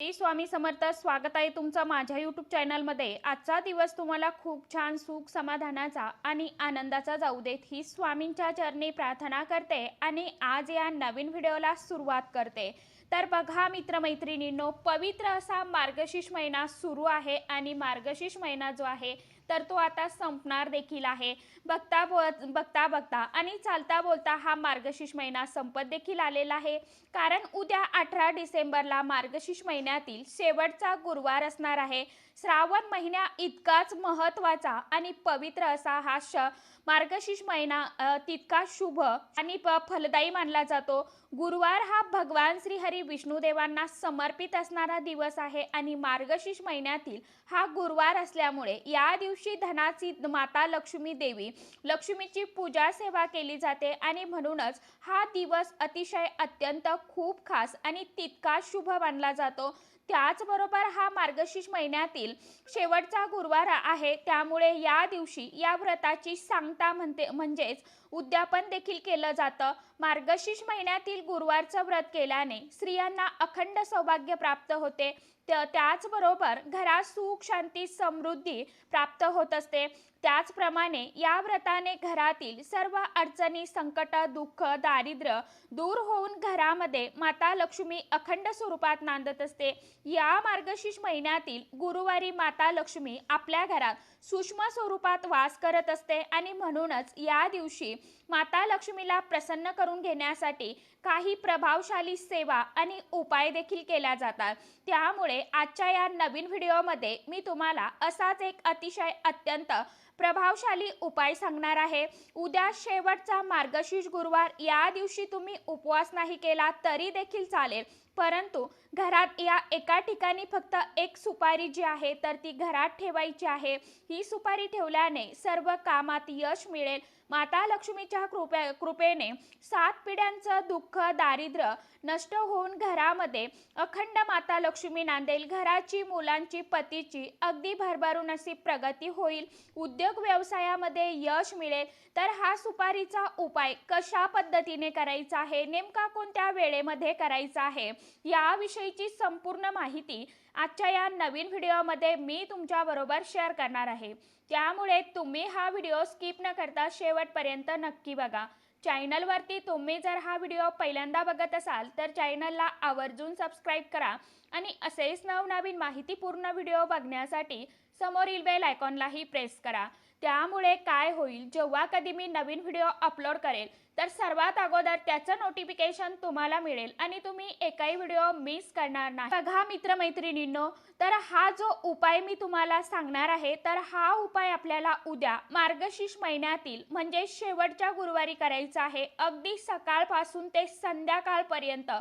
श्री स्वामी समर्थ। स्वागत आहे तुमचं माझ्या यूट्यूब चॅनलमध्ये। आजचा दिवस तुम्हाला खूप छान सुख समाधानाचा आणि आनंदाचा जाऊ देत ही स्वामींच्या चरणी प्रार्थना करते आणि आज या नवीन व्हिडिओला सुरुवात करते। तर बघा मित्रमैत्रिणींनो, पवित्र असा मार्गशीर्ष महिना सुरू आहे आणि मार्गशीर्ष महिना जो आहे तर तो आता संपणार देखील आहे। बघता आणि चालता बोलता हा मार्गशीर्ष महिना संपत देखील आलेला आहे, कारण उद्या 18 डिसेंबरला मार्गशीर्ष महिन्यातील शेवटचा गुरुवार असणार आहे। श्रावण महिन्या इतकाच महत्त्वाचा आणि पवित्र असा हा मार्गशीर्ष महिना तितका शुभ आणि फलदायी मानला जातो। गुरुवार हा भगवान श्री हरी विष्णुदेवांना समर्पित असणारा दिवस आहे आणि मार्गशीर्ष महिन्यातील हा गुरुवार असल्यामुळे या दिवशी धनाची माता लक्ष्मी देवी लक्ष्मीची पूजा सेवा केली जाते आणि म्हणूनच हा दिवस अतिशय अत्यंत खूप खास आणि तितका शुभ मानला जातो। त्याचबरोबर हा मार्गशीर्ष महिन्यातील शेवटचा गुरुवार आहे, त्यामुळे या दिवशी या व्रताची सांगता म्हणजेच उद्यापन देखील केलं जातं। मार्गशीर्ष महिन्यातील गुरुवारचं व्रत केल्याने स्त्रियांना अखंड सौभाग्य प्राप्त होते, त्याचबरोबर घरात सुख शांती समृद्धी प्राप्त होत असते। त्याचप्रमाणे या व्रताने घरातील सर्व अडचणी संकट दुःख दारिद्र्य दूर होऊन घरामध्ये माता लक्ष्मी अखंड स्वरूपात नांदत असते। या मार्गशीर्ष महिन्यातील गुरुवारी माता लक्ष्मी आपल्या घरात सूक्ष्म स्वरूपात वास करत असते आणि म्हणूनच या दिवशी माता लक्ष्मीला प्रसन्न करून घेण्यासाठी काही प्रभावशाली सेवा आणि उपाय देखील केल्या जातात। त्यामुळे आजच्या या नवीन व्हिडिओमध्ये मी तुम्हाला असाच एक अतिशय अत्यंत प्रभावशाली उपाय सांगणार आहे। उद्या शेवटचा मार्गशीर्ष गुरुवार, या दिवशी तुम्ही उपवास नाही केला तरी देखील चालेल, परंतु घरात या एका ठिकाणी फक्त एक सुपारी जी आहे तर ती घरात ठेवायची आहे। ही सुपारी ठेवल्याने सर्व कामात यश मिळेल। माता लक्ष्मीच्या कृपेने 7 पिढ्यांचं दुःख दारिद्र्य नष्ट होऊन घरामध्ये अखंड माता लक्ष्मी नांदेल। घराची मुलांची पतीची अगदी भरभरून अशी प्रगती होईल, उद्योग व्यवसायामध्ये यश मिळेल। तर हा सुपारीचा उपाय कशा पद्धतीने करायचा आहे, नेमका कोणत्या वेळेमध्ये करायचा आहे, याविषयीची संपूर्ण माहिती आजच्या या नवीन व्हिडिओमध्ये मी तुमच्या बरोबर शेअर करणार आहे। त्यामुळे तुम्ही हा व्हिडिओ स्किप न करता शेवटपर्यंत नक्की बघा। चॅनलवरती तुम्ही जर हा व्हिडिओ पहिल्यांदा बघत असाल तर चॅनलला आवर्जून सबस्क्राईब करा आणि असेच नवनवीन माहितीपूर्ण व्हिडिओ बघण्यासाठी समोरील बेल आयकॉनलाही प्रेस करा। त्यामुळे काय होईल, जेव्हा कधी मी नवीन व्हिडिओ अपलोड करेल तर सर्वात अगोदर त्याचं नोटिफिकेशन तुम्हाला मिळेल आणि तुम्ही एकही व्हिडिओ मिस करणार नाही। बघा मित्रमैत्रिणींनो, तर हा जो उपाय मी तुम्हाला सांगणार आहे तर हा उपाय आपल्याला उद्या मार्गशीर्ष महिन्यातील म्हणजे शेवटच्या गुरुवारी करायचा आहे। अगदी सकाळपासून ते संध्याकाळपर्यंत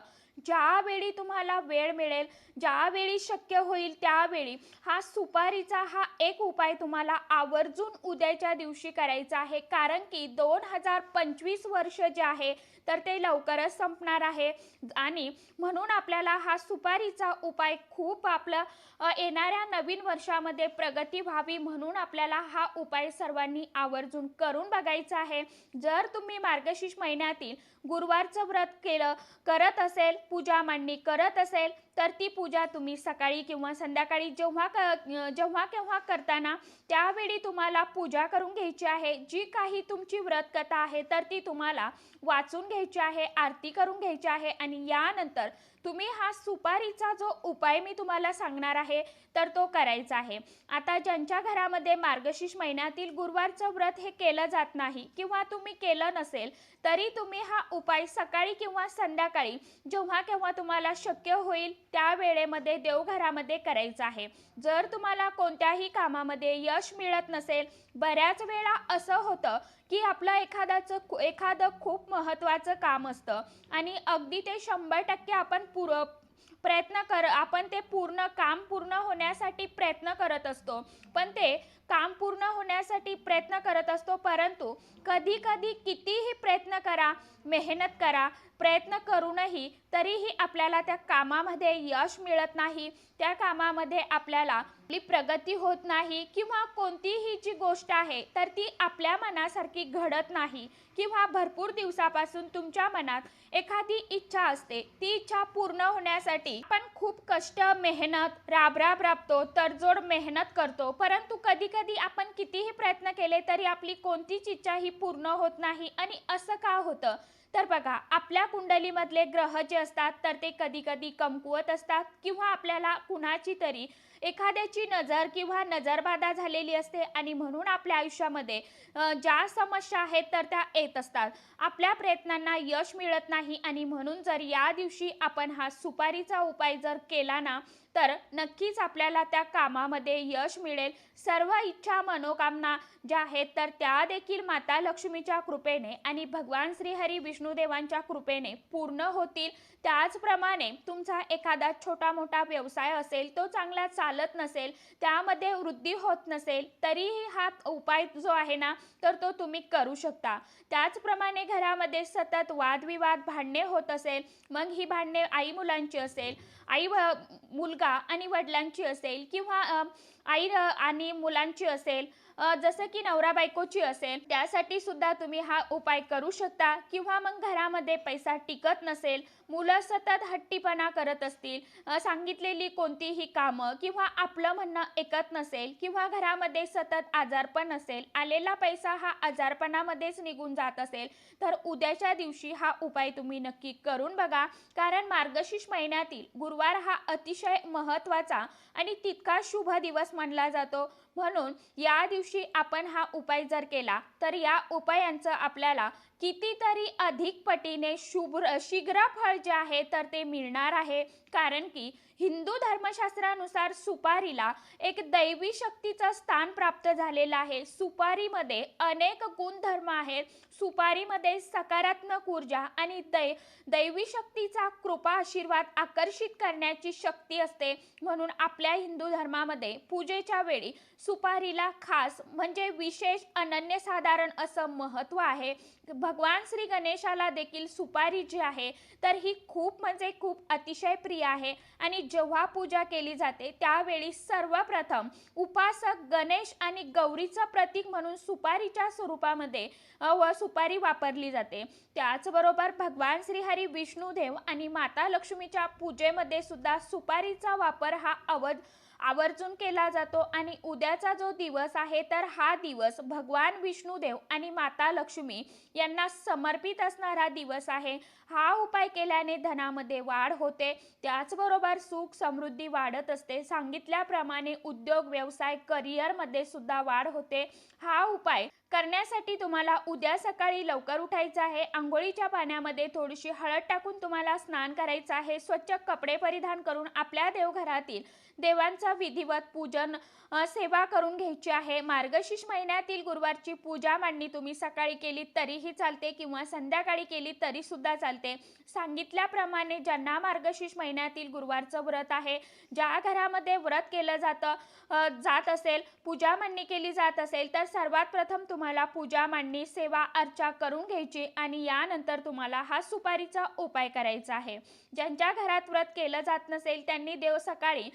ज्यावेळी तुम्हाला वेळ मिळेल, ज्यावेळी शक्य होईल त्यावेळी हा सुपारीचा हा एक उपाय तुम्हाला आवर्जून उद्याच्या दिवशी करायचा आहे, कारण की 2025 वर्ष जे आहे तर ते लवकरच संपणार आहे आणि म्हणून आपल्याला हा सुपारीचा उपाय खूप आपलं येणाऱ्या नवीन वर्षामध्ये प्रगती व्हावी म्हणून आपल्याला हा उपाय सर्वांनी आवर्जून करून बघायचा आहे। जर तुम्ही मार्गशीर्ष महिन्यातील गुरुवारचं व्रत करत असेल, पूजा मांडणी करत असेल तर ती पूजा तुम्ही सकाळी किंवा संध्याकाळी जेव्हा केव्हा करताना त्यावेळी तुम्हाला पूजा करून घ्यायची आहे। जी काही तुमची व्रत कथा आहे तर ती तुम्हाला वाचून घ्यायची आहे, आरती करून घ्यायची आहे आणि यानंतर तुम्ही हा सुपारीचा जो उपाय मी तुम्हाला सांगणार आहे तर तो करायचा आहे। आता ज्यांच्या घरामध्ये मार्गशीर्ष महिन्यातील गुरुवारचं व्रत हे केलं जात नाही किंवा तुम्ही केलं नसेल तरी तुम्ही हा उपाय सकाळी किंवा संध्याकाळी जेव्हा केव्हा तुम्हाला शक्य होईल त्या वेळेमध्ये देवघरामध्ये करायचा आहे। जर तुम्हाला कोणत्याही कामामध्ये यश मिळत नसेल, बऱ्याच वेळा असं होतं की आपलं एखादं खूप महत्त्वाचं काम असतं आणि अगदी ते 100% आपण ते काम पूर्ण होण्यासाठी प्रयत्न करत असतो, पण ते काम पूर्ण होण्यासाठी प्रयत्न करत असतो, परंतु कधी कधी कितीही प्रयत्न करा, मेहनत करा प्रयत्न करूनही तरीही आपल्याला त्या कामामध्ये यश मिळत नाही, त्या कामामध्ये आपल्याला आपली प्रगती होत नाही किंवा कोणतीही जी गोष्ट आहे तर ती आपल्या मनासारखी घडत नाही किंवा भरपूर दिवसापासून तुमच्या मनात एखादी इच्छा असते, ती इच्छा पूर्ण होण्यासाठी आपण खूप कष्ट, मेहनत राबतो, तडजोड मेहनत करतो, परंतु कधी कधी आपण कितीही प्रयत्न केले तरी आपली कोणतीच इच्छा ही पूर्ण होत नाही. आणि असं का होतं? तर बघा, आपल्या कुंडलीमधले ग्रह जे असतात तर ते कधी कधी कमकुवत असतात किंवा आपल्याला कुणाची तरी एखाद्याची नजर किंवा नजरबाधा झालेली असते आणि म्हणून आपल्या आयुष्यामध्ये ज्या समस्या आहेत तर त्या येत असतात. आपल्या प्रयत्नांना यश मिळत नाही आणि म्हणून जर या दिवशी आपण हा सुपारीचा उपाय जर केला ना तर नक्कीच आपल्याला त्या कामामध्ये यश मिळेल. सर्व इच्छा मनोकामना ज्या आहेत तर त्या देखील माता लक्ष्मीच्या कृपेने आणि भगवान श्रीहरी विष्णुदेवांच्या कृपेने पूर्ण होतील. त्याचप्रमाणे तुमचा एखादा छोटा मोठा व्यवसाय असेल, तो चांगला चालत नसेल, त्यामध्ये वृद्धी होत नसेल, तरीही हा उपाय जो आहे ना तर तो तुम्ही करू शकता. त्याचप्रमाणे घरामध्ये सतत वादविवाद, भांडणे होत असेल, मग ही भांडणे आई मुलांची असेल, मुलगा आणि वडिलांची असेल किंवा आई आणि मुलांची असेल, जसं की नवरा बायकोची असेल, त्यासाठी सुद्धा तुम्ही हा उपाय करू शकता. किंवा मग घरामध्ये पैसा टिकत नसेल, मुलं सतत हट्टीपणा करत असतील, सांगितलेली कोणतीही कामं किंवा आपलं म्हणणं ऐकत नसेल किंवा घरामध्ये सतत आजारपण असेल, आलेला पैसा हा आजारपणामध्येच निघून जात असेल, तर उद्याच्या दिवशी हा उपाय तुम्ही नक्की करून बघा. कारण मार्गशीर्ष महिन्यातील गुरुवार हा अतिशय महत्त्वाचा आणि तितका शुभ दिवस मानला जातो. म्हणून या दिवशी आपण हा उपाय जर केला तर या उपायांचं आपल्याला कितीतरी अधिक पटीने शीघ्र फळ जे आहे तर ते मिळणार आहे. कारण की हिंदू धर्मशास्त्रानुसार सुपारीला एक दैवी शक्तीचं स्थान प्राप्त झालेलं आहे. सुपारीमध्ये अनेक गुणधर्म आहेत. सुपारीमध्ये सकारात्मक ऊर्जा आणि दैवी शक्तीचा कृपा आशीर्वाद आकर्षित करण्याची शक्ती असते. म्हणून आपल्या हिंदू धर्मामध्ये पूजेच्या वेळी सुपारीला खास म्हणजे विशेष अनन्यसाधारण असं महत्त्व आहे. भगवान श्री गणेशाला देखील सुपारी जी आहे तर ही खूप म्हणजे खूप अतिशय प्रिय आहे. आणि जेव्हा पूजा केली जाते त्यावेळी सर्वप्रथम उपासक गणेश आणि गौरीचं प्रतीक म्हणून सुपारीच्या स्वरूपामध्ये सुपारी वापरली जाते. त्याचबरोबर भगवान श्रीहरी विष्णुदेव आणि माता लक्ष्मीच्या पूजेमध्ये सुद्धा सुपारीचा वापर हा आवर्जून केला जातो. आणि उद्याचा जो दिवस आहे तर हा दिवस भगवान विष्णुदेव आणि माता लक्ष्मी यांना समर्पित असणारा दिवस आहे. हा उपाय केल्याने धनामध्ये वाढ होते, त्याचबरोबर सुख समृद्धी वाढत असते. सांगितल्याप्रमाणे उद्योग, व्यवसाय, करिअरमध्ये सुद्धा वाढ होते. हा उपाय करण्यासाठी तुम्हाला उद्या सकाळी लवकर उठायचं आहे. अंघोळीच्या पाण्यामध्ये थोडीशी हळद टाकून तुम्हाला स्नान करायचं आहे. स्वच्छ कपडे परिधान करून आपल्या देवघरातील देवांचा विधिवत पूजन सेवा करून घ्यायची आहे. मार्गशीर्ष महिन्यातील गुरुवारची पूजा मांडणी तुम्ही सकाळी केली तरीही चालते किंवा संध्याकाळी केली तरी सुद्धा चालते. सांगितल्याप्रमाणे ज्यांना मार्गशीर्ष महिन्यातील गुरुवारचं व्रत आहे, ज्या घरामध्ये व्रत केलं जात असेल, पूजा मांडणी केली जात असेल, तर सर्वात प्रथम तुम्हाला पूजा मांडणी सेवा अर्चा करून घ्यायची आणि यानंतर तुम्हाला हा सुपारीचा उपाय करायचा आहे. ज्यांच्या घरात व्रत केलं जात नसेल त्यांनी सकाळी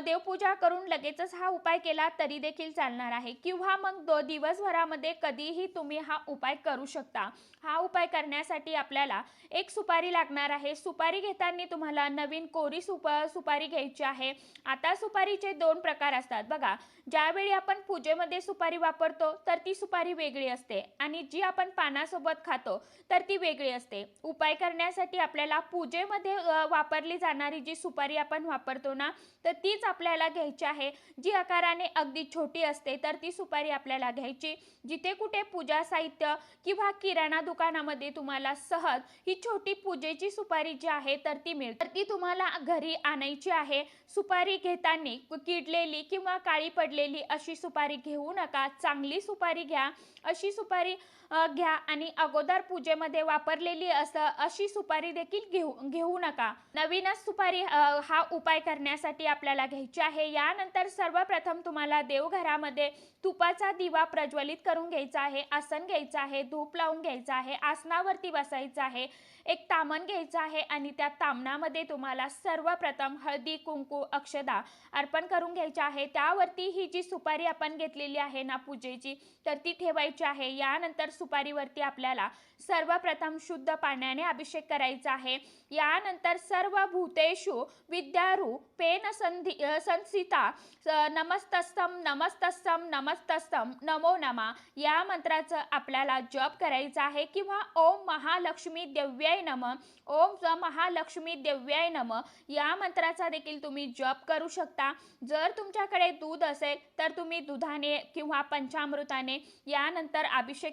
देवपूजा करून लगेचच हा उपाय केला तरी देखील चालणार आहे. किंवा मग दिवसभरामध्ये कधीही तुम्ही हा उपाय करू शकता. हा उपाय करण्यासाठी आपल्याला एक सुपारी लागणार आहे. सुपारी घेताना तुम्हाला नवीन कोरी सुपारी घ्यायची आहे. आता सुपारीचे दोन प्रकार असतात बघा. ज्यावेळी आपण पूजेमध्ये सुपारी वापरतो तर ती सुपारी वेगळी असते आणि जी आपण पानासोबत खातो तर ती वेगळी असते. उपाय करण्यासाठी आपल्याला पूजेमध्ये वापरली जाणारी जी सुपारी आपण वापरतो ना तर तीच आपल्याला घ्यायची आहे. जी आकाराने अगदी छोटी असते तर ती सुपारी आपल्याला घ्यायची. जिथे कुठे पूजा साहित्य किंवा किराणा दुकानामध्ये तुम्हाला सहज ही छोटी पूजेची सुपारी जी आहे तर ती मिळते, तर ती तुम्हाला घरी आणायची आहे. सुपारी घेताना किडलेली किंवा काळी पडलेली अशी सुपारी घेऊ नका. चांगली सुपारी घ्या अशी सुपारी घ्या आणि अगोदर पूजेमध्ये वापरलेली अशी सुपारी देखील घेऊ नका. नवीनच सुपारी हा उपाय करण्यासाठी आपल्याला घ्यायची आहे. यानंतर सर्वप्रथम तुम्हाला देवघरामध्ये तुपाचा दिवा प्रज्वलित करून घ्यायचा आहे, आसन घ्यायचं आहे, धूप लावून घ्यायचं आहे, आसनावरती बसायचं आहे, एक तामण घ्यायचं आहे आणि त्या तामणामध्ये तुम्हाला सर्वप्रथम हळदी कुंकू अक्षदा अर्पण करून घ्यायचे आहे. त्यावरती ही जी सुपारी आपण घेतलेली आहे ना पूजेची, तर ती ठेवायची आहे. यानंतर सुपारीवरती आपल्याला सर्वप्रथम शुद्ध पाण्याने अभिषेक करायचा आहे. यानंतर सर्व भूतेषु विद्यारूपेण संस्थिता नमस्तस्तम नमस्तस्तम नमस्तस्तम नमो नमः या मंत्राचं आपल्याला जप करायचा आहे किंवा ओम महालक्ष्मी देव्याय नमः, ओम महालक्ष्मी देव्याय नमः या मंत्राचा देखील तुम्ही जप करू शकता. जर तुमच्याकडे दूध असेल तर तुम्ही दुधाने किंवा पंचामृताने यानंतर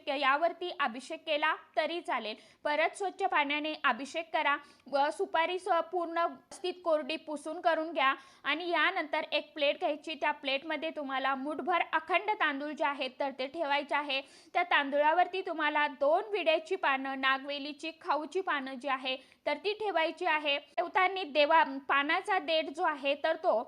यावरती अभिषेक केला तरी चालेल. परत स्वच्छ पाण्याने अभिषेक करा व सुपारी पूर्ण व्यवस्थित कोरडी पुसून करून घ्या आणि यानंतर एक प्लेट घ्यायची. त्या प्लेटमध्ये तुम्हाला मुठभर अखंड तांदूळ जे आहेत तर ते ठेवायचे आहे. त्या तांदूळावरती तुम्हाला 2 विड्याची पानं, नागवेलीची खाऊची पानं जी आहे तर ती ठेवायची आहे. ठेवताना पानाचा देठ जो आहे तर तो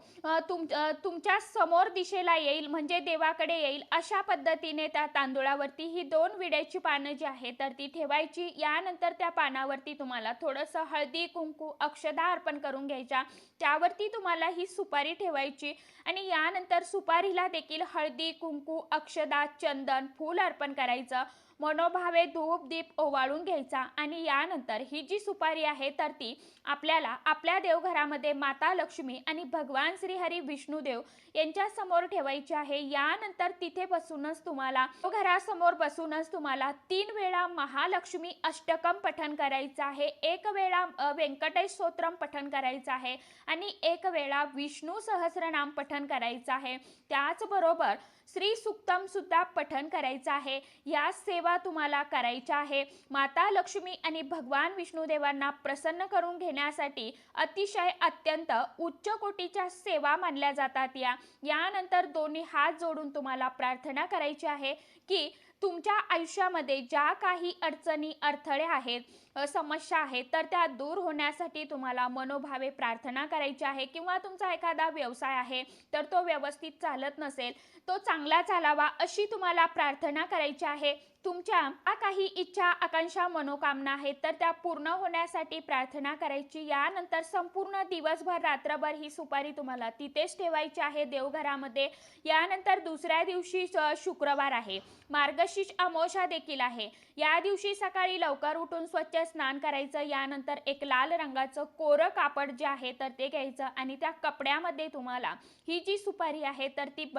तुमच्या समोर दिशेला येईल, म्हणजे देवाकडे येईल अशा पद्धतीने त्या तांदूळावरती ही 2 विड्याची पानं जी आहे तर ती ठेवायची. यानंतर त्या पानावरती तुम्हाला थोडंसं हळदी कुंकू अक्षदा अर्पण करून घ्यायच्या. त्यावरती तुम्हाला ही सुपारी ठेवायची आणि यानंतर सुपारीला देखील हळदी कुंकू अक्षदा चंदन फूल अर्पण करायचं. मनोभावे धूप दीप ओवाळून घ्यायचा आणि यानंतर ही जी सुपारी आहे तर ती आपल्याला आपल्या देवघरामध्ये माता लक्ष्मी आणि भगवान श्रीहरी विष्णुदेव यांच्या समोर ठेवायची आहे. यानंतर तिथे बसूनच तुम्हाला घरासमोर बसूनच तुम्हाला 3 वेळा महालक्ष्मी अष्टकम पठण करायचं आहे, 1 वेळा व्यंकटेश स्तोत्रम पठण करायचं आहे आणि 1 वेळा विष्णू सहस्रनाम पठण करायचं आहे. त्याचबरोबर श्री सुक्तम सुद्धा पठण करायचं आहे. या सेवा तुम्हाला करायच्या आहे. माता लक्ष्मी आणि भगवान विष्णुदेवांना प्रसन्न करून घेण्यासाठी अतिशय अत्यंत उच्च कोटीच्या सेवा मानल्या जातात. यानंतर दोन्ही हात जोडून तुम्हाला प्रार्थना करायची आहे की तुमच्या आयुष्यामध्ये ज्या काही अडचणी अडथळे आहेत, समस्या आहेत तर त्या दूर होण्यासाठी तुम्हाला मनोभावे प्रार्थना करायची आहे. किंवा तुमचा एखादा व्यवसाय आहे तर तो व्यवस्थित चालत नसेल, तो चांगला चालावा अशी तुम्हाला प्रार्थना करायची आहे. तुमच्या काही इच्छा आकांक्षा मनोकामना आहेत तर त्या पूर्ण होण्यासाठी प्रार्थना करायची. यानंतर संपूर्ण दिवसभर रात्रभर ही सुपारी तुम्हाला तिथेच ठेवायची आहे देवघरामध्ये. यानंतर दुसऱ्या दिवशी शुक्रवार आहे, मार्गशीर्ष अमावस्या देखील आहे. या दिवशी सकाळी लवकर उठून स्वच्छ स्नान करायचं. यानंतर एक लाल रंगाचं कोरं कापड जे आहे तर ते घ्यायचं आणि त्या कपड्यामध्ये तुम्हाला ही जी सुपारी आहे तर ती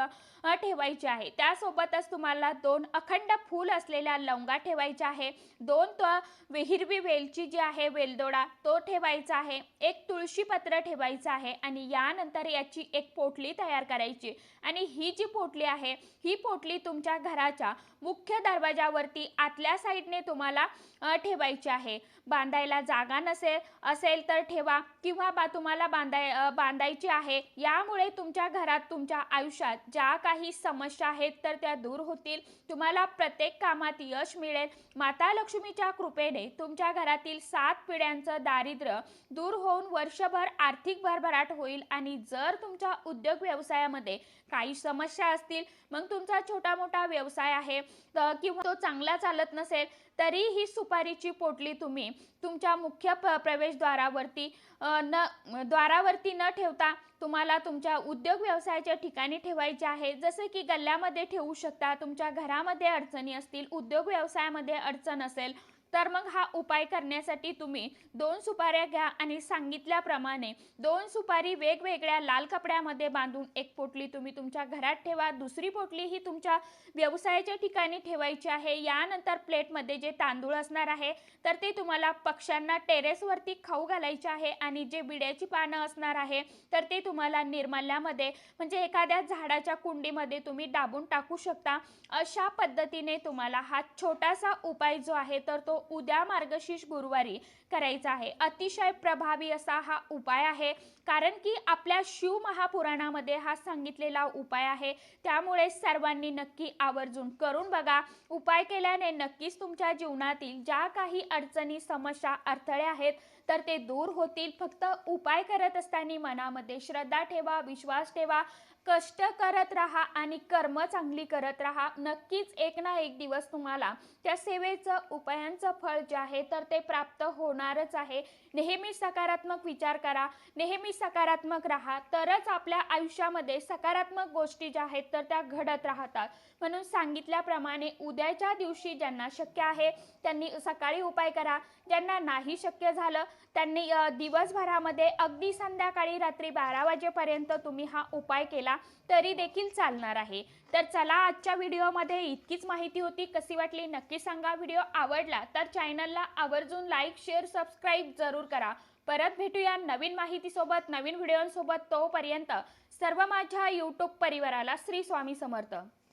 ठेवायची आहे. त्यासोबतच तुम्हाला 2 अखंड फूल असलेल्या लवंगा ठेवायच्या आहे, 2 हिरवी वेलची जी आहे वेलदोडा तो ठेवायचा आहे, 1 तुळशी पत्र ठेवायचं आहे आणि यानंतर याची एक पोटली तयार करायची आणि ही जी पोटली आहे ही पोटली तुमच्या घराच्या मुख्य दरवाजावरती आतल्या साईडने तुम्हाला ठेवायची आहे. बांधायला जागा असेल तर ठेवा किंवा तुम्हाला बांधायची आहे. यामुळे तुमच्या घरात तुमच्या आयुष्यात ज्या काही समस्या आहेत तर त्या दूर होतील. तुम्हाला प्रत्येक कामात यश मिळेल. माता लक्ष्मीच्या कृपेने तुमच्या घरातील 7 पिढ्यांचं दारिद्र्य दूर होऊन वर्षभर आर्थिक भरभराट होईल. आणि जर तुमच्या उद्योग व्यवसायामध्ये काही समस्या असतील, मग तुमचा छोटा मोठा व्यवसाय आहे किंवा तो चांगला चालत नसेल तरी ही सुपारीची पोटली तुम्ही तुमच्या मुख्य प्रवेशद्वारावरती न ठेवता तुम्हाला तुमच्या उद्योग व्यवसायाच्या ठिकाणी ठेवायचे आहे. जसे की गल्ल्यामध्ये ठेवू शकता. तुमच्या घरामध्ये अडचणी असतील, उद्योग व्यवसायामध्ये अडचण असेल तर मग हा उपाय करण्यासाठी तुम्ही 2 सुपाऱ्या घ्या आणि सांगितल्याप्रमाणे 2 सुपारी वेगवेगळ्या लाल कपड्यामध्ये बांधून एक पोटली तुम्ही तुमच्या घरात ठेवा. दुसरी पोटली ही तुमच्या व्यवसायाच्या ठिकाणी ठेवायची आहे. यानंतर प्लेटमध्ये जे तांदूळ असणार आहे तर ते तुम्हाला पक्ष्यांना टेरेसवरती खाऊ घालायचे आहे आणि जे विड्याची पानं असणार आहे तर ते तुम्हाला निर्माल्यामध्ये म्हणजे एखाद्या झाडाच्या कुंडीमध्ये तुम्ही दाबून टाकू शकता. अशा पद्धतीने तुम्हाला हा छोटासा उपाय जो आहे तर तो उद्या मार्गशीर्ष गुरुवारी करायचा आहे. अतिशय प्रभावी असा हा उपाय आहे. कारण की आपल्या शिव महापुराणामध्ये हा सांगितलेला उपाय आहे. त्यामुळे सर्वांनी नक्की आवर्जून करून बघा. उपाय केल्याने नक्कीच तुमच्या जीवनातील ज्या काही अडचणी, समस्या, अडथळे आहेत तर ते दूर होतील. फक्त उपाय करत असताना मनामध्ये श्रद्धा ठेवा, विश्वास ठेवा, कष्ट करत राहा आणि कर्म चांगली करत राहा. नक्कीच एक ना एक दिवस तुम्हाला त्या सेवेचं, उपायांचं फळ जे आहे तर ते प्राप्त होणारच आहे. नेहमी सकारात्मक विचार करा, नेहमी सकारात्मक राहा, तरच आपल्या आयुष्यामध्ये सकारात्मक गोष्टी ज्या आहेत तर त्या घडत राहतात. म्हणून सांगितल्याप्रमाणे उद्याच्या दिवशी ज्यांना शक्य आहे त्यांनी सकाळी उपाय करा. ज्यांना नाही शक्य झालं त्यांनी दिवसभरामध्ये अगदी संध्याकाळी रात्री 12 वाजेपर्यंत तुम्ही हा उपाय केला तरी देखील चालणार आहे. तर चला, आजच्या व्हिडिओमध्ये इतकीच माहिती होती. कशी वाटली नक्की सांगा. व्हिडिओ आवडला तर चॅनलला आवर्जून लाईक, शेअर, सबस्क्राईब जरूर करा. परत भेटूया नवीन माहितीसोबत, नवीन व्हिडिओसोबत. तोपर्यंत सर्व माझ्या यूट्यूब परिवाराला श्री स्वामी समर्थ.